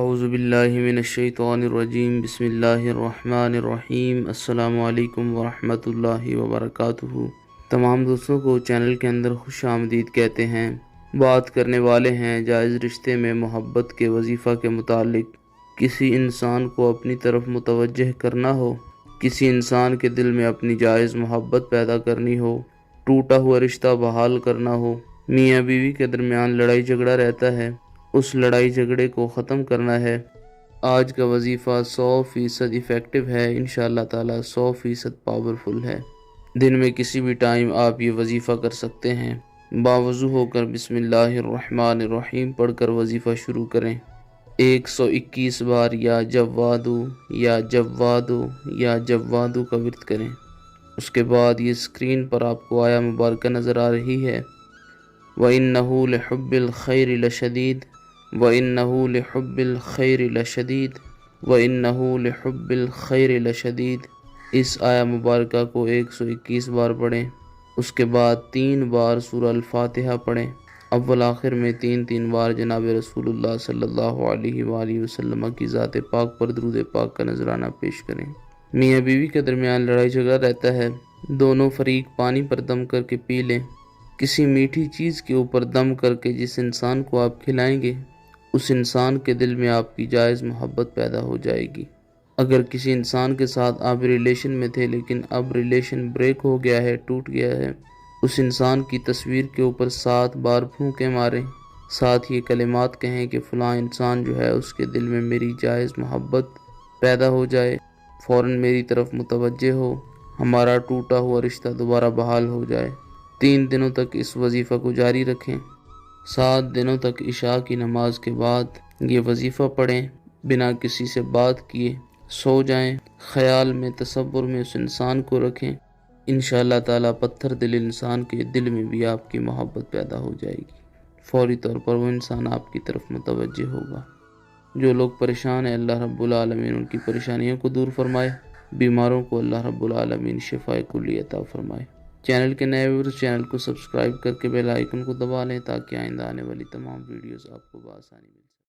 اعوذ باللہ من الشیطان الرجیم بسم اللہ الرحمن الرحیم السلام علیکم ورحمۃ اللہ وبرکاتہ۔ تمام دوستوں کو چینل کے اندر خوش آمدید کہتے ہیں۔ بات کرنے والے ہیں جائز رشتے میں محبت کے وظیفہ کے متعلق۔ کسی انسان کو اپنی طرف متوجہ کرنا ہو، کسی انسان کے دل میں اپنی جائز محبت پیدا کرنی ہو، ٹوٹا ہوا رشتہ بحال کرنا ہو، میاں بیوی کے درمیان لڑائی جھگڑا رہتا ہے، اس لڑائی جھگڑے کو ختم کرنا ہے، آج کا وظیفہ 100% ایفیکٹو ہے، انشاءاللہ تعالی 100% پاورفل ہے۔ دن میں کسی بھی ٹائم آپ یہ وظیفہ کر سکتے ہیں۔ باوضو ہو کر بسم اللہ الرحمن الرحیم پڑھ کر وظیفہ شروع کریں۔ 121 بار یا جوادو یا جوادو یا جوادو کا ورد کریں۔ اس کے بعد یہ اسکرین پر آپ کو آیا مبارکہ نظر آ رہی ہے، وَإِنَّهُ لِحُبِّ الْخَيْرِ لَشَدِيدٌ وَإِنَّهُ لِحُبِّ الْخَيْرِ لَشَدِيدٌ وَإِنَّهُ لِحُبِّ الْخَيْرِ لَشَدِيدٌ۔ اس آیا مبارکہ کو 121 بار پڑھیں۔ اس کے بعد 3 بار سورہ الفاتحہ پڑھیں۔ اول آخر میں 3 بار جناب رسول اللہ صلی اللہ علیہ وآلہ وسلم کی ذات پاک پر درود پاک کا نذرانہ پیش کریں۔ میاں بیوی کے درمیان لڑائی جھگڑا رہتا ہے، دونوں فریق پانی پر دم کر کے پی لیں۔ کسی میٹھی چیز کے اوپر دم کر کے جس انسان کو آپ کھلائیں گے، اس انسان کے دل میں آپ کی جائز محبت پیدا ہو جائے گی۔ اگر کسی انسان کے ساتھ آپ ریلیشن میں تھے لیکن اب ریلیشن بریک ہو گیا ہے، ٹوٹ گیا ہے، اس انسان کی تصویر کے اوپر 7 بار پھونکے ماریں، ساتھ یہ کلمات کہیں کہ فلاں انسان جو ہے اس کے دل میں میری جائز محبت پیدا ہو جائے، فوراً میری طرف متوجہ ہو، ہمارا ٹوٹا ہوا رشتہ دوبارہ بحال ہو جائے۔ 3 دنوں تک اس وظیفہ کو جاری رکھیں۔ 7 دنوں تک عشاء کی نماز کے بعد یہ وظیفہ پڑھیں، بنا کسی سے بات کیے سو جائیں، خیال میں تصور میں اس انسان کو رکھیں، انشاءاللہ تعالی پتھر دل انسان کے دل میں بھی آپ کی محبت پیدا ہو جائے گی، فوری طور پر وہ انسان آپ کی طرف متوجہ ہوگا۔ جو لوگ پریشان ہیں اللہ رب العالمین ان کی پریشانیوں کو دور فرمائے، بیماروں کو اللہ رب العالمین شفاء کلی عطا فرمائے۔ چینل کے نئے ویورز چینل کو سبسکرائب کر کے بیل آئیکن کو دبا لیں تاکہ آئندہ آنے والی تمام ویڈیوز آپ کو بآسانی ملیں۔